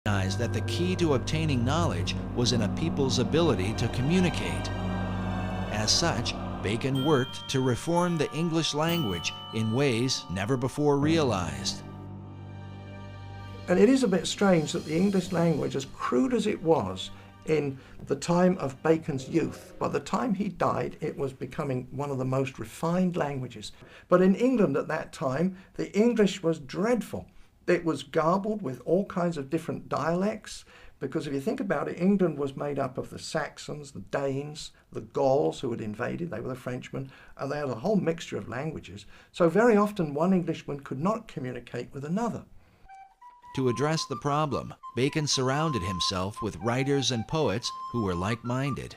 recognized that the key to obtaining knowledge was in a people's ability to communicate. As such, Bacon worked to reform the English language in ways never before realized. And it is a bit strange that the English language, as crude as it was in the time of Bacon's youth, by the time he died, it was becoming one of the most refined languages. But in England at that time, the English was dreadful. It was garbled with all kinds of different dialects, because if you think about it, England was made up of the Saxons, the Danes, the Gauls who had invaded, they were the Frenchmen, and they had a whole mixture of languages. So very often one Englishman could not communicate with another. To address the problem, Bacon surrounded himself with writers and poets who were like-minded.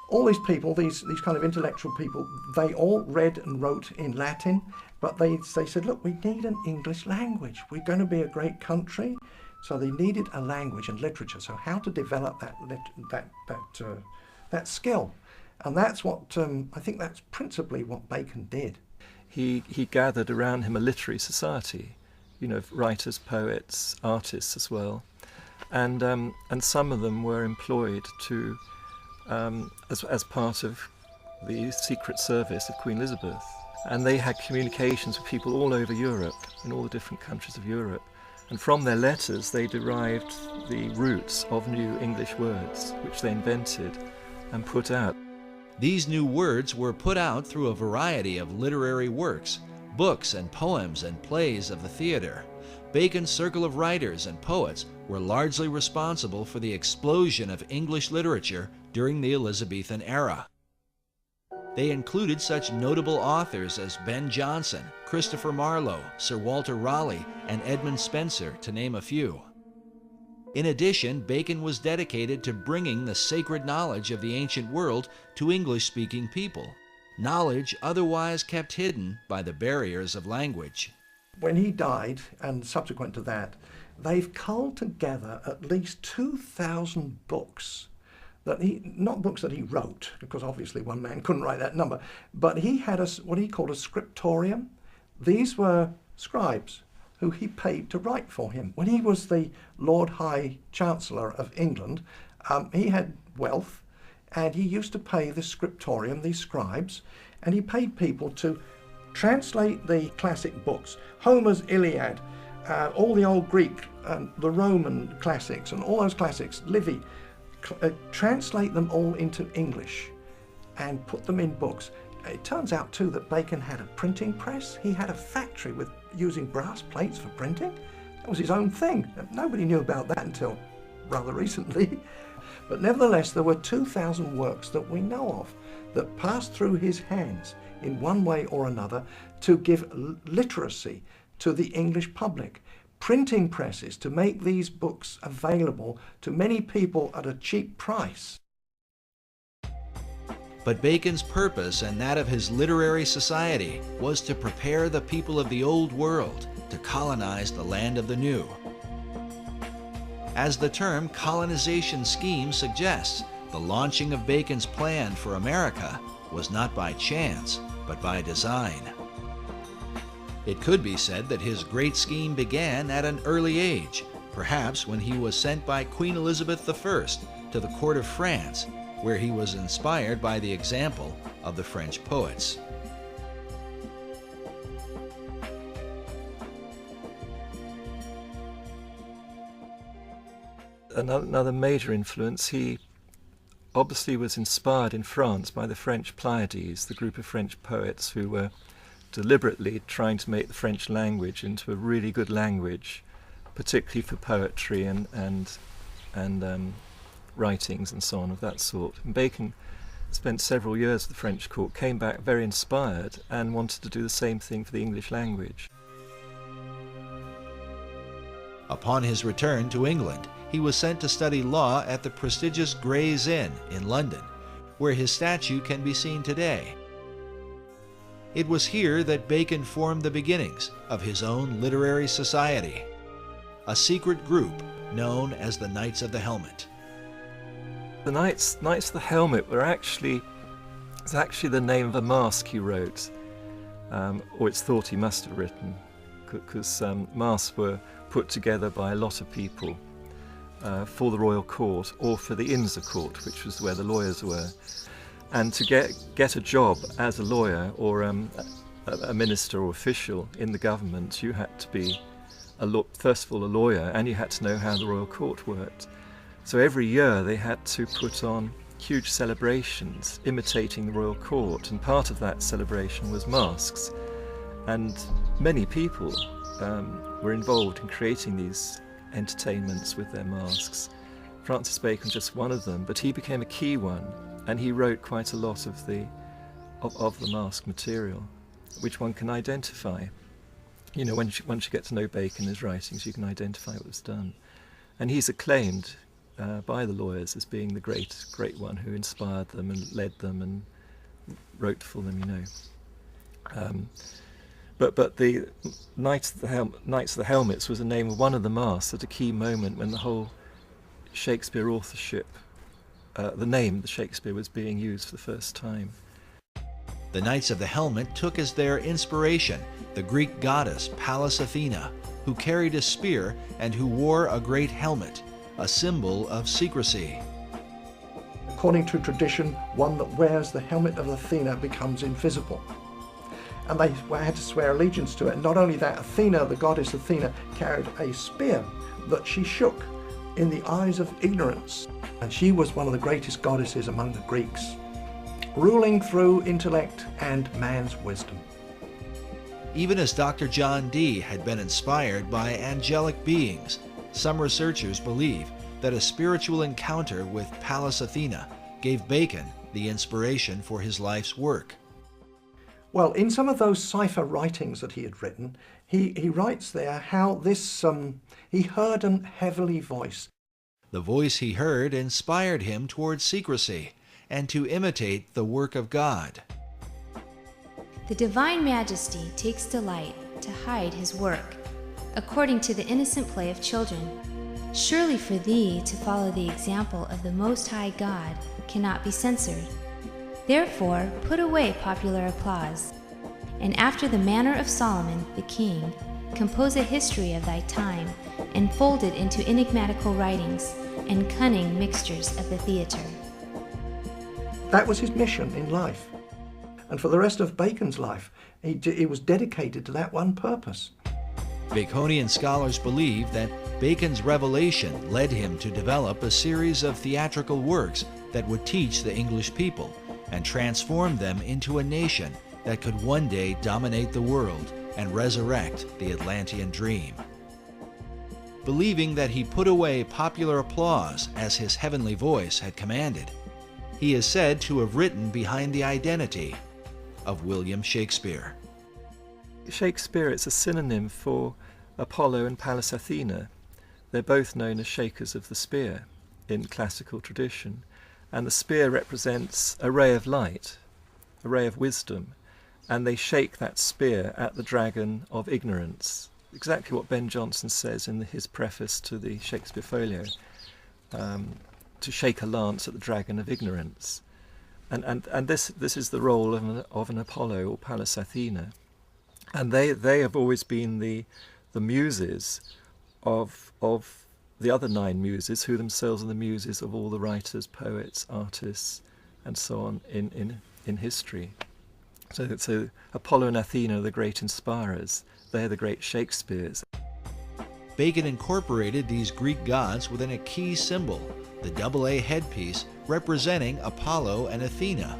All these people, these kind of intellectual people, they all read and wrote in Latin, but they said, look, we need an English language. We're going to be a great country. So they needed a language and literature. So how to develop that skill. And that's what, I think that's principally what Bacon did. He gathered around him a literary society, you know, writers, poets, artists as well. And some of them were employed to, as part of the Secret Service of Queen Elizabeth. And they had communications with people all over Europe, in all the different countries of Europe. And from their letters they derived the roots of new English words, which they invented and put out. These new words were put out through a variety of literary works, books and poems and plays of the theater. Bacon's circle of writers and poets were largely responsible for the explosion of English literature during the Elizabethan era. They included such notable authors as Ben Jonson, Christopher Marlowe, Sir Walter Raleigh, and Edmund Spenser, to name a few. In addition, Bacon was dedicated to bringing the sacred knowledge of the ancient world to English-speaking people, knowledge otherwise kept hidden by the barriers of language. When he died, and subsequent to that, they've culled together at least 2,000 books. Not books that he wrote, because obviously one man couldn't write that number, but he had what he called a scriptorium. These were scribes who he paid to write for him. When he was the Lord High Chancellor of England, he had wealth, and he used to pay the scriptorium, these scribes, and he paid people to translate the classic books, Homer's Iliad, all the old Greek, the Roman classics, and all those classics, Livy, translate them all into English and put them in books. It turns out too that Bacon had a printing press. He had a factory with using brass plates for printing. That was his own thing. Nobody knew about that until rather recently. But nevertheless, there were 2,000 works that we know of that passed through his hands in one way or another to give literacy to the English public. Printing presses to make these books available to many people at a cheap price. But Bacon's purpose and that of his literary society was to prepare the people of the Old World to colonize the land of the New. As the term colonization scheme suggests, the launching of Bacon's plan for America was not by chance, but by design. It could be said that his great scheme began at an early age, perhaps when he was sent by Queen Elizabeth I to the court of France, where he was inspired by the example of the French poets. Another major influence, he obviously was inspired in France by the French Pleiades, the group of French poets who were deliberately trying to make the French language into a really good language, particularly for poetry and writings and so on of that sort. And Bacon spent several years at the French court, came back very inspired and wanted to do the same thing for the English language. Upon his return to England, he was sent to study law at the prestigious Gray's Inn in London, where his statue can be seen today. It was here that Bacon formed the beginnings of his own literary society, a secret group known as the Knights of the Helmet. The Knights of the Helmet it's actually the name of a masque he wrote, or it's thought he must have written, because masks were put together by a lot of people. for the royal court or for the Inns of Court, which was where the lawyers were. And to get a job as a lawyer or a minister or official in the government, you had to be, first of all, a lawyer, and you had to know how the royal court worked. So every year they had to put on huge celebrations imitating the royal court, and part of that celebration was masks. And many people were involved in creating these entertainments with their masks. Francis Bacon just one of them, but he became a key one, and he wrote quite a lot of the mask material, which one can identify. You know, once you get to know Bacon and his writings, you can identify what was done. And he's acclaimed by the lawyers as being the great one who inspired them and led them and wrote for them, you know. But the Knights of the Helmets was the name of one of the masks at a key moment when the whole Shakespeare authorship, the name the Shakespeare was being used for the first time. The Knights of the Helmet took as their inspiration the Greek goddess Pallas Athena, who carried a spear and who wore a great helmet, a symbol of secrecy. According to tradition, one that wears the helmet of Athena becomes invisible. And they had to swear allegiance to it. And not only that, Athena, the goddess Athena, carried a spear that she shook in the eyes of ignorance. And she was one of the greatest goddesses among the Greeks, ruling through intellect and man's wisdom. Even as Dr. John Dee had been inspired by angelic beings, some researchers believe that a spiritual encounter with Pallas Athena gave Bacon the inspiration for his life's work. Well, in some of those cipher writings that he had written, he writes there how this, he heard an heavenly voice. The voice he heard inspired him towards secrecy and to imitate the work of God. The Divine Majesty takes delight to hide his work, according to the innocent play of children. Surely for thee to follow the example of the Most High God cannot be censored. Therefore put away popular applause, and after the manner of Solomon the king, compose a history of thy time, and fold it into enigmatical writings and cunning mixtures of the theatre. That was his mission in life. And for the rest of Bacon's life, he was dedicated to that one purpose. Baconian scholars believe that Bacon's revelation led him to develop a series of theatrical works that would teach the English people and transform them into a nation that could one day dominate the world and resurrect the Atlantean dream. Believing that he put away popular applause as his heavenly voice had commanded, he is said to have written behind the identity of William Shakespeare. Shakespeare is a synonym for Apollo and Pallas Athena. They're both known as shakers of the spear in classical tradition, and the spear represents a ray of light, a ray of wisdom, and they shake that spear at the dragon of ignorance. Exactly what Ben Jonson says in his preface to the Shakespeare Folio, to shake a lance at the dragon of ignorance. And this is the role of an Apollo or Pallas Athena. And they have always been the muses of the other 9 muses, who themselves are the muses of all the writers, poets, artists, and so on in history. So Apollo and Athena are the great inspirers. They're the great Shakespeares. Bacon incorporated these Greek gods within a key symbol, the AA headpiece representing Apollo and Athena.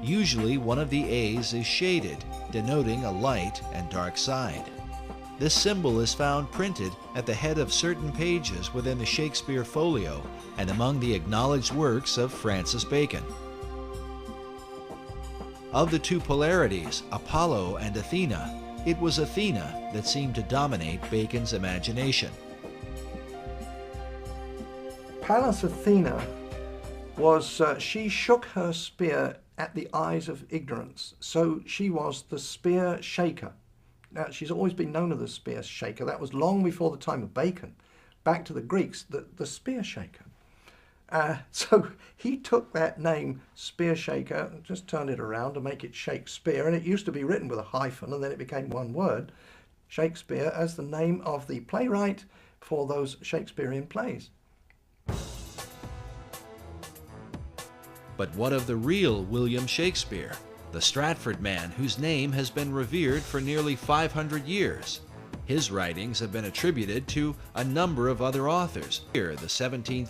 Usually one of the A's is shaded, denoting a light and dark side. This symbol is found printed at the head of certain pages within the Shakespeare Folio and among the acknowledged works of Francis Bacon. Of the two polarities, Apollo and Athena, it was Athena that seemed to dominate Bacon's imagination. Pallas Athena was, she shook her spear at the eyes of ignorance. So she was the spear shaker. Now, she's always been known as the spear shaker. That was long before the time of Bacon. Back to the Greeks, the spear shaker. So he took that name, spear shaker, and just turned it around to make it Shakespeare. And it used to be written with a hyphen, and then it became one word, Shakespeare, as the name of the playwright for those Shakespearean plays. But what of the real William Shakespeare, the Stratford man whose name has been revered for nearly 500 years? His writings have been attributed to a number of other authors. Here, the 17th